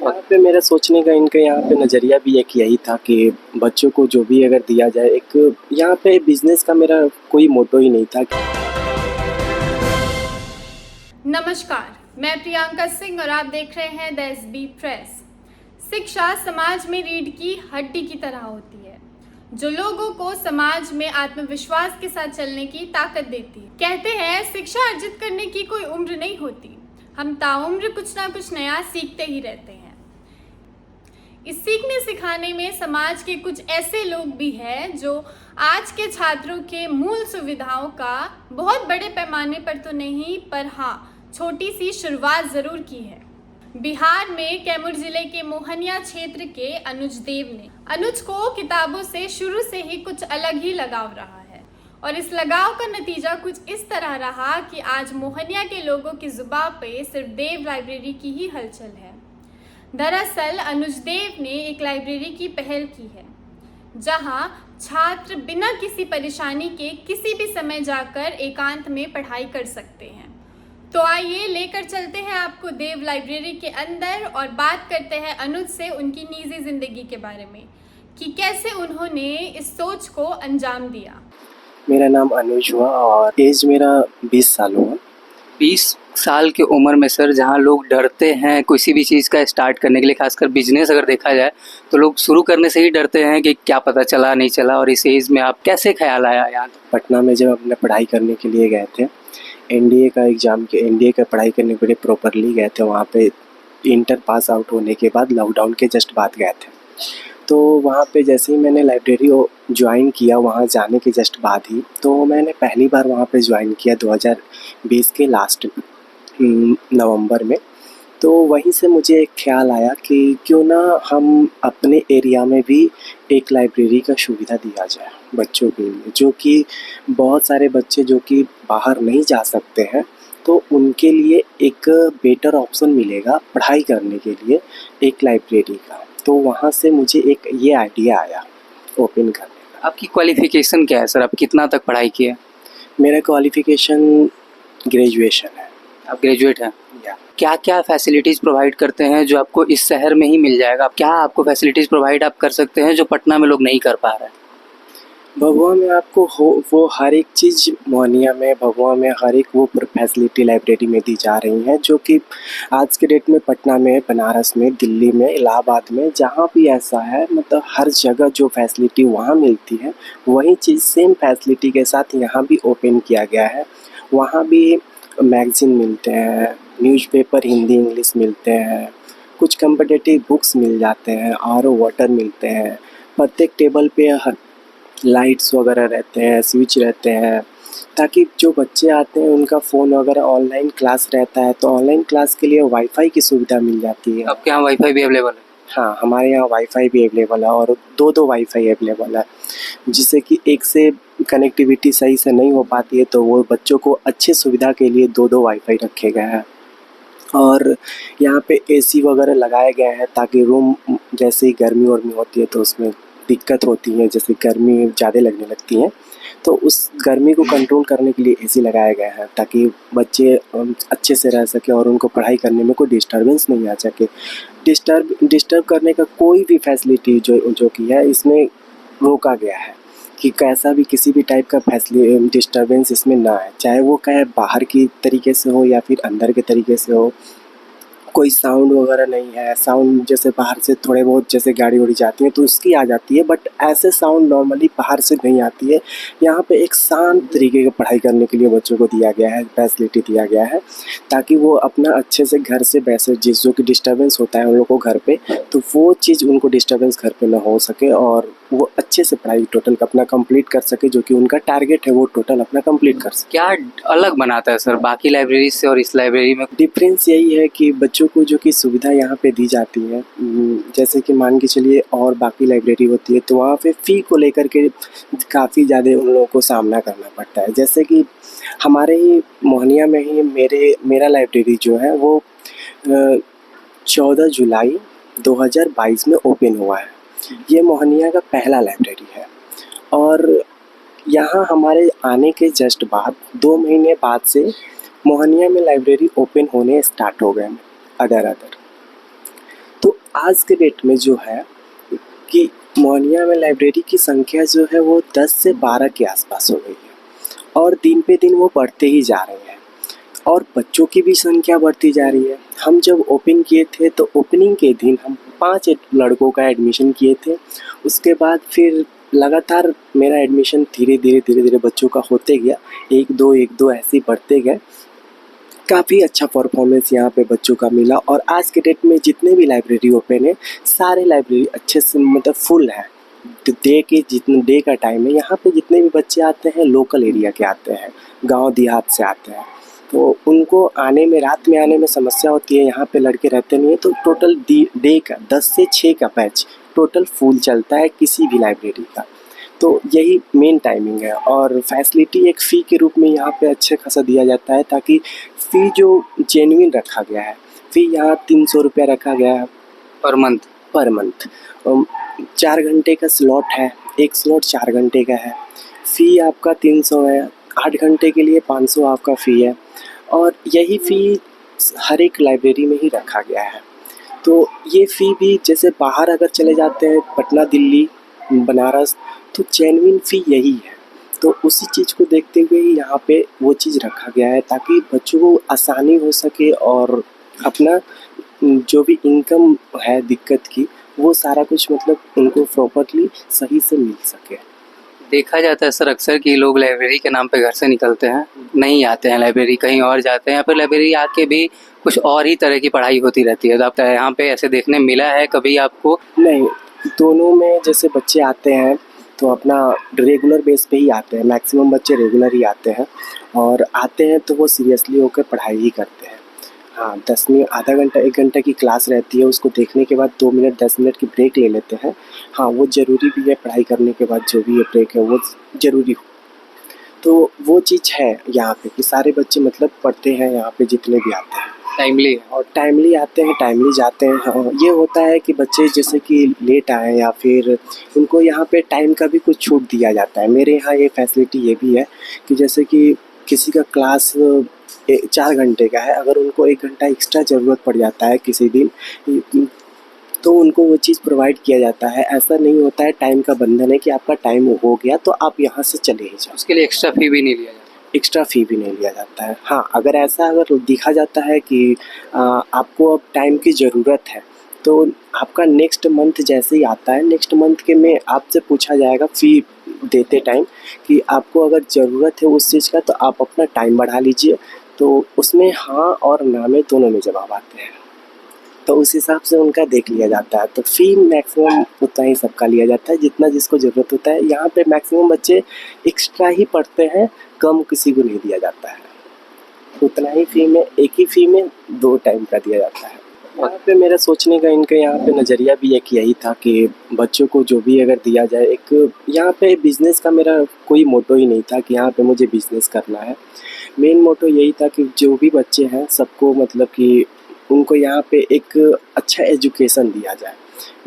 यहाँ पे मेरा सोचने का इनका यहाँ पे नज़रिया भी एक यही था कि बच्चों को जो भी अगर दिया जाए, एक यहाँ पे बिजनेस का मेरा कोई मोटो ही नहीं था। नमस्कार, मैं प्रियंका सिंह और आप देख रहे हैं द एसबी प्रेस। शिक्षा समाज में रीढ़ की हड्डी की तरह होती है, जो लोगों को समाज में आत्मविश्वास के साथ चलने की ताकत देती है। कहते हैं शिक्षा अर्जित करने की कोई उम्र नहीं होती, हम ताउम्र कुछ ना कुछ नया सीखते ही रहते हैं। इस सीखने सिखाने में समाज के कुछ ऐसे लोग भी हैं जो आज के छात्रों के मूल सुविधाओं का बहुत बड़े पैमाने पर तो नहीं, पर हाँ, छोटी सी शुरुआत ज़रूर की है। बिहार में कैमूर जिले के मोहनिया क्षेत्र के अनुज देव ने अनुज को किताबों से शुरू से ही कुछ अलग ही लगाव रहा है और इस लगाव का नतीजा कुछ इस तरह रहा कि आज मोहनिया के लोगों की जुबान पे सिर्फ देव लाइब्रेरी की ही हलचल है। दरअसल अनुज देव ने एक लाइब्रेरी की पहल की है जहां छात्र बिना किसी परेशानी के किसी भी समय जाकर एकांत में पढ़ाई कर सकते हैं। तो आइए लेकर चलते हैं आपको देव लाइब्रेरी के अंदर और बात करते हैं अनुज से उनकी निजी जिंदगी के बारे में कि कैसे उन्होंने इस सोच को अंजाम दिया। मेरा नाम अनुज हुआ और एज मेरा 20 साल हुआ। 20 साल की उम्र में सर, जहाँ लोग डरते हैं किसी भी चीज़ का स्टार्ट करने के लिए, खासकर बिजनेस अगर देखा जाए तो लोग शुरू करने से ही डरते हैं कि क्या पता चला नहीं चला, और इस एज में आप कैसे ख्याल आया यहाँ? पटना में जब अपने पढ़ाई करने के लिए गए थे, एनडीए का पढ़ाई करने के लिए प्रॉपरली गए थे, वहाँ पे इंटर पास आउट होने के बाद लॉकडाउन के जस्ट बाद गए थे। तो वहाँ पे जैसे ही मैंने लाइब्रेरी ज्वाइन किया, वहाँ जाने के जस्ट बाद ही तो मैंने पहली बार वहाँ पे ज्वाइन किया 2020 के लास्ट नवंबर में। तो वहीं से मुझे एक ख्याल आया कि क्यों ना हम अपने एरिया में भी एक लाइब्रेरी का सुविधा दिया जाए बच्चों के लिए, जो कि बहुत सारे बच्चे जो कि बाहर नहीं जा सकते हैं, तो उनके लिए एक बेटर ऑप्शन मिलेगा पढ़ाई करने के लिए एक लाइब्रेरी का। तो वहाँ से मुझे एक ये आइडिया आया ओपन करने का। आपकी क्वालिफ़िकेशन क्या है सर? आप कितना तक पढ़ाई किए? मेरा क्वालिफ़िकेशन ग्रेजुएशन है। आप ग्रेजुएट हैं? या क्या क्या फैसिलिटीज़ प्रोवाइड करते हैं जो आपको इस शहर में ही मिल जाएगा? क्या आपको फैसिलिटीज़ प्रोवाइड आप कर सकते हैं जो पटना में लोग नहीं कर पा रहे हैं? भभुआ में आपको वो हर एक चीज़ मोहनिया में, भभुआ में हर एक वो फैसिलिटी लाइब्रेरी में दी जा रही हैं, जो कि आज के डेट में पटना में, बनारस में, दिल्ली में, इलाहाबाद में, जहाँ भी ऐसा है, मतलब हर जगह जो फैसिलिटी वहाँ मिलती है वही चीज़ सेम फैसिलिटी के साथ यहाँ भी ओपन किया गया है। वहाँ भी मैगज़ीन मिलते हैं, न्यूज़पेपर हिंदी इंग्लिश मिलते हैं, कुछ कॉम्पिटिटिव बुक्स मिल जाते हैं, आरओ वाटर मिलते हैं, प्रत्येक टेबल पे लाइट्स वगैरह रहते हैं, स्विच रहते हैं, ताकि जो बच्चे आते हैं उनका फ़ोन वगैरह, ऑनलाइन क्लास रहता है तो ऑनलाइन क्लास के लिए वाईफाई की सुविधा मिल जाती है। आपके यहाँ वाईफाई भी अवेलेबल है? हाँ, हमारे यहाँ वाईफाई भी अवेलेबल है और दो वाईफाई अवेलेबल है, जिससे कि एक से कनेक्टिविटी सही से नहीं हो पाती है, तो वो बच्चों को अच्छे सुविधा के लिए दो वाईफाई रखे गए हैं। और यहाँ पे एसी वगैरह लगाए गए हैं ताकि रूम जैसे ही गर्मी वर्मी होती है तो उसमें दिक्कत होती है, जैसे गर्मी ज़्यादा लगने लगती है, तो उस गर्मी को कंट्रोल करने के लिए एसी लगाए गए हैं ताकि बच्चे अच्छे से रह सकें और उनको पढ़ाई करने में कोई डिस्टर्बेंस नहीं आ सके। डिस्टर्ब करने का कोई भी फैसिलिटी जो कि है इसमें रोका गया है कि कैसा भी किसी भी टाइप का डिस्टर्बेंस इसमें ना आए, चाहे वो कहे बाहर की तरीके से हो या फिर अंदर के तरीके से हो। कोई साउंड वगैरह नहीं है, साउंड जैसे बाहर से थोड़े बहुत जैसे गाड़ी वाड़ी जाती है तो उसकी आ जाती है, बट ऐसे साउंड नॉर्मली बाहर से नहीं आती है। यहाँ पे एक शांत तरीके की पढ़ाई करने के लिए बच्चों को दिया गया है, फैसिलिटी दिया गया है, ताकि वो अपना अच्छे से घर से बैसे, जो कि डिस्टर्बेंस होता है उन लोगों को घर पे, तो वो चीज़ उनको डिस्टर्बेंस घर पे ना हो सके और वो अच्छे से पढ़ाई टोटल अपना कंप्लीट कर सके, जो कि उनका टारगेट है वो टोटल अपना कंप्लीट कर सके। क्या अलग बनाता है सर बाकी लाइब्रेरी से और इस लाइब्रेरी में? डिफरेंस यही है कि बच्चों को जो कि सुविधा यहाँ पे दी जाती है, जैसे कि मान के चलिए और बाकी लाइब्रेरी होती है तो वहाँ पे फ़ी को लेकर के काफ़ी ज़्यादा उन लोगों को सामना करना पड़ता है। जैसे कि हमारे ही मोहनिया में ही मेरा लाइब्रेरी जो है वो 14 जुलाई 2022 में ओपन हुआ है। ये मोहनिया का पहला लाइब्रेरी है और यहाँ हमारे आने के जस्ट बाद 2 महीने बाद से मोहनिया में लाइब्रेरी ओपन होने स्टार्ट हो गए अदर। तो आज के डेट में जो है कि मोहनिया में लाइब्रेरी की संख्या जो है वो 10 से 12 के आसपास हो गई है और दिन पे दिन वो बढ़ते ही जा रहे हैं और बच्चों की भी संख्या बढ़ती जा रही है। हम जब ओपन किए थे तो ओपनिंग के दिन हम 5 लड़कों का एडमिशन किए थे। उसके बाद फिर लगातार मेरा एडमिशन धीरे धीरे बच्चों का होते गया, एक दो ऐसे ही बढ़ते गए। काफ़ी अच्छा परफॉर्मेंस यहाँ पे बच्चों का मिला और आज के डेट में जितने भी लाइब्रेरी ओपन है सारे लाइब्रेरी अच्छे से मतलब फुल है। तो डे का टाइम है, यहाँ पे जितने भी बच्चे आते हैं लोकल एरिया के आते हैं, गांव देहात से आते हैं, तो उनको आने में रात में आने में समस्या होती है। यहाँ पे लड़के रहते नहीं है तो टोटल डे का 10 से 6 का बैच टोटल फुल चलता है किसी भी लाइब्रेरी का। तो यही मेन टाइमिंग है और फैसिलिटी एक फ़ी के रूप में यहाँ पे अच्छे खासा दिया जाता है ताकि फ़ी जो जेन्युइन रखा गया है। फ़ी यहाँ 300 रुपया रखा गया है पर मंथ। 4 घंटे का स्लॉट है, एक स्लॉट 4 घंटे का है। फ़ी आपका 300 है, 8 घंटे के लिए 500 आपका फ़ी है और यही फ़ी हर एक लाइब्रेरी में ही रखा गया है। तो ये फ़ी भी जैसे बाहर अगर चले जाते हैं पटना, दिल्ली, बनारस, तो जेन्युइन फ़ी यही है। तो उसी चीज़ को देखते हुए ही यहाँ पे वो चीज़ रखा गया है ताकि बच्चों को आसानी हो सके और अपना जो भी इनकम है दिक्कत की वो सारा कुछ मतलब उनको प्रॉपर्ली सही से मिल सके। देखा जाता है सर अक्सर कि लोग लाइब्रेरी के नाम पे घर से निकलते हैं, नहीं आते हैं लाइब्रेरी, कहीं और जाते हैं या फिर लाइब्रेरी आके भी कुछ और ही तरह की पढ़ाई होती रहती है। तो आप यहाँ पे ऐसे देखने मिला है कभी आपको? नहीं, दोनों में जैसे बच्चे आते हैं तो अपना रेगुलर बेस पे ही आते हैं, मैक्सिमम बच्चे रेगुलर ही आते हैं और आते हैं तो वो सीरियसली होकर पढ़ाई ही करते हैं। हाँ, 10 मिनट, आधा घंटा 1 घंटे की क्लास रहती है, उसको देखने के बाद 2 मिनट 10 मिनट की ब्रेक ले लेते हैं। हाँ, वो ज़रूरी भी है, पढ़ाई करने के बाद जो भी ये ब्रेक है वो ज़रूरी हो। तो वो चीज़ है यहाँ पे कि सारे बच्चे मतलब पढ़ते हैं यहाँ पे जितने भी आते हैं टाइमली और टाइमली आते हैं, टाइमली जाते हैं। हाँ, ये होता है कि बच्चे जैसे कि लेट आए या फिर उनको यहाँ पे टाइम का भी कुछ छूट दिया जाता है। मेरे यहाँ ये फैसिलिटी ये भी है कि जैसे कि किसी का क्लास 4 घंटे का है, अगर उनको 1 घंटा एक्स्ट्रा ज़रूरत पड़ जाता है किसी दिन तो उनको वो चीज़ प्रोवाइड किया जाता है। ऐसा नहीं होता है टाइम का बंधन है कि आपका टाइम हो गया तो आप यहाँ से चले ही जाओ। उसके लिए एक्स्ट्रा फ़ी भी नहीं लिया जाता? एक्स्ट्रा फ़ी भी नहीं लिया जाता है। हाँ, अगर देखा जाता है कि आपको अब टाइम की ज़रूरत है तो आपका नेक्स्ट मंथ जैसे ही आता है, नेक्स्ट मंथ के में आपसे पूछा जाएगा फ़ी देते टाइम कि आपको अगर ज़रूरत है उस चीज़ का तो आप अपना टाइम बढ़ा लीजिए। तो उसमें हाँ और ना में दोनों में जवाब आते हैं, तो उस हिसाब से उनका देख लिया जाता है। तो फ़ी मैक्सिमम उतना ही सबका लिया जाता है जितना जिसको ज़रूरत होता है। यहाँ पे मैक्सिमम बच्चे एक्स्ट्रा ही पढ़ते हैं, कम किसी को नहीं दिया जाता है। उतना ही फ़ी में, एक ही फ़ी में 2 टाइम का दिया जाता है। यहाँ पे मेरा सोचने का इनका यहाँ पे नज़रिया भी एक यही था कि बच्चों को जो भी अगर दिया जाए, एक यहाँ पे बिज़नेस का मेरा कोई मोटो ही नहीं था कि यहाँ पे मुझे बिज़नेस करना है। मेन मोटो यही था कि जो भी बच्चे हैं सबको मतलब कि उनको यहाँ पे एक अच्छा एजुकेशन दिया जाए।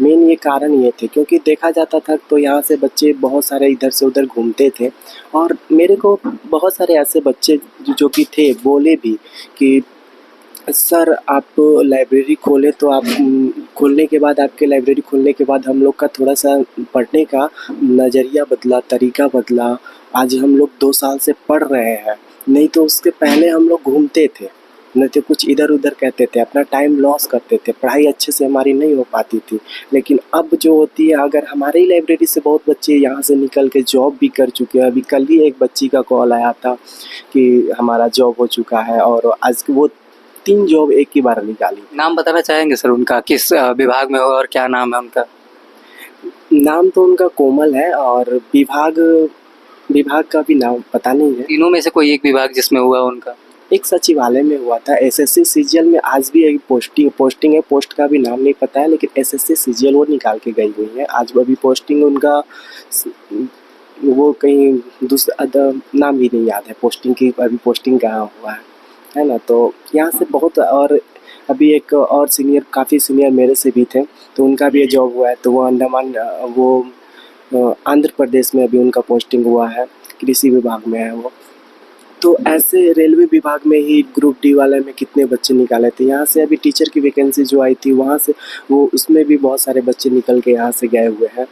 मेन ये कारण ये थे क्योंकि देखा जाता था तो यहाँ से बच्चे बहुत सारे इधर से उधर घूमते थे और मेरे को बहुत सारे ऐसे बच्चे जो कि थे बोले भी कि सर आप लाइब्रेरी खोले तो आप खोलने के बाद आपके लाइब्रेरी खोलने के बाद हम लोग का थोड़ा सा पढ़ने का नज़रिया बदला, तरीका बदला। आज हम लोग 2 साल से पढ़ रहे हैं, नहीं तो उसके पहले हम लोग घूमते थे, नहीं तो कुछ इधर उधर कहते थे, अपना टाइम लॉस करते थे, पढ़ाई अच्छे से हमारी नहीं हो पाती थी। लेकिन अब जो होती है, अगर हमारे ही लाइब्रेरी से बहुत बच्चे यहाँ से निकल के जॉब भी कर चुके हैं। अभी कल ही एक बच्ची का कॉल आया था कि हमारा जॉब हो चुका है और आज वो 3 जॉब एक ही बार निकाली। नाम बताना चाहेंगे सर उनका, किस विभाग में हो और क्या नाम है उनका? नाम तो उनका कोमल है और विभाग का भी नाम पता नहीं है। तीनों में से कोई एक विभाग जिसमें हुआ उनका? एक सचिवालय में हुआ था, एसएससी सीजीएल में आज भी एक पोस्टिंग है, पोस्ट का भी नाम नहीं पता है, लेकिन एसएससी सीजीएल वो निकाल के गई हुई है। आज अभी पोस्टिंग उनका वो कहीं दूसरा नाम भी नहीं याद है पोस्टिंग की, अभी पोस्टिंग कहाँ हुआ है ना। तो यहाँ से बहुत, और अभी एक और सीनियर, काफ़ी सीनियर मेरे से भी थे, तो उनका भी जॉब हुआ है। तो वो अंडमान, वो आंध्र प्रदेश में अभी उनका पोस्टिंग हुआ है, कृषि विभाग में है वो। तो ऐसे रेलवे विभाग में ही ग्रुप डी वाले में कितने बच्चे निकाले थे। यहाँ से अभी टीचर की वैकेंसी जो आई थी वहाँ से वो उसमें भी बहुत सारे बच्चे निकल के यहाँ से गए हुए हैं।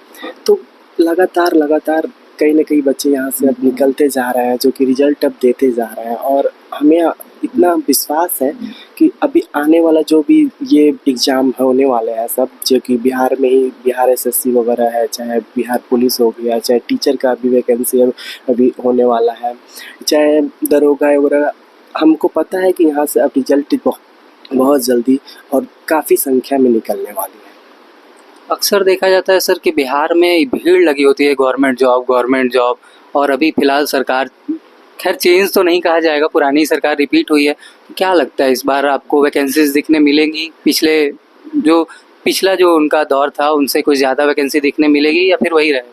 तो लगातार कहीं न कहीं बच्चे यहाँ से अब निकलते जा रहे हैं, जो कि रिजल्ट अब देते जा रहे हैं। और हमें इतना विश्वास है कि अभी आने वाला जो भी ये एग्ज़ाम होने वाले हैं सब, जो कि बिहार में ही बिहार एसएससी वगैरह है, चाहे बिहार पुलिस हो गया, चाहे टीचर का भी वैकेंसी अभी होने वाला है, चाहे दरोगा वगैरह, हमको पता है कि यहाँ से अब रिजल्ट बहुत जल्दी और काफ़ी संख्या में निकलने वाली है। अक्सर देखा जाता है सर कि बिहार में भीड़ लगी होती है गवर्नमेंट जॉब, और अभी फ़िलहाल सरकार, खैर चेंज तो नहीं कहा जाएगा, पुरानी सरकार रिपीट हुई है। तो क्या लगता है इस बार आपको वैकेंसीज़ दिखने मिलेंगी? पिछला जो उनका दौर था उनसे कुछ ज़्यादा वैकेंसी दिखने मिलेगी या फिर वही रहेगा?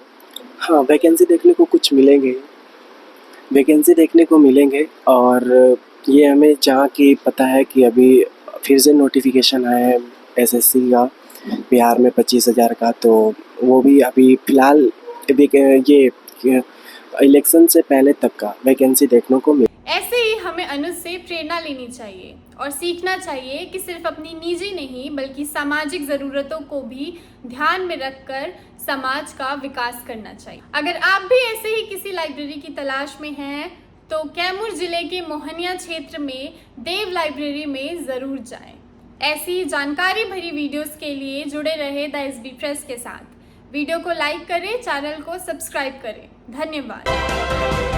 हाँ, वैकेंसी देखने को मिलेंगे और ये हमें जहाँ की पता है कि अभी फिर से नोटिफिकेशन आया है एसएससी का बिहार में 25,000 का, तो वो भी अभी फ़िलहाल ये इलेक्शन से पहले तक का वैकेंसी देखने को मिले। ऐसे ही हमें अनुज से प्रेरणा लेनी चाहिए और सीखना चाहिए कि सिर्फ अपनी निजी नहीं बल्कि सामाजिक ज़रूरतों को भी ध्यान में रखकर समाज का विकास करना चाहिए। अगर आप भी ऐसे ही किसी लाइब्रेरी की तलाश में हैं तो कैमूर जिले के मोहनिया क्षेत्र में देव लाइब्रेरी में ज़रूर जाएं। ऐसी जानकारी भरी वीडियोस के लिए जुड़े रहे द एसबी प्रेस के साथ। वीडियो को लाइक करें, चैनल को सब्सक्राइब करें। धन्यवाद।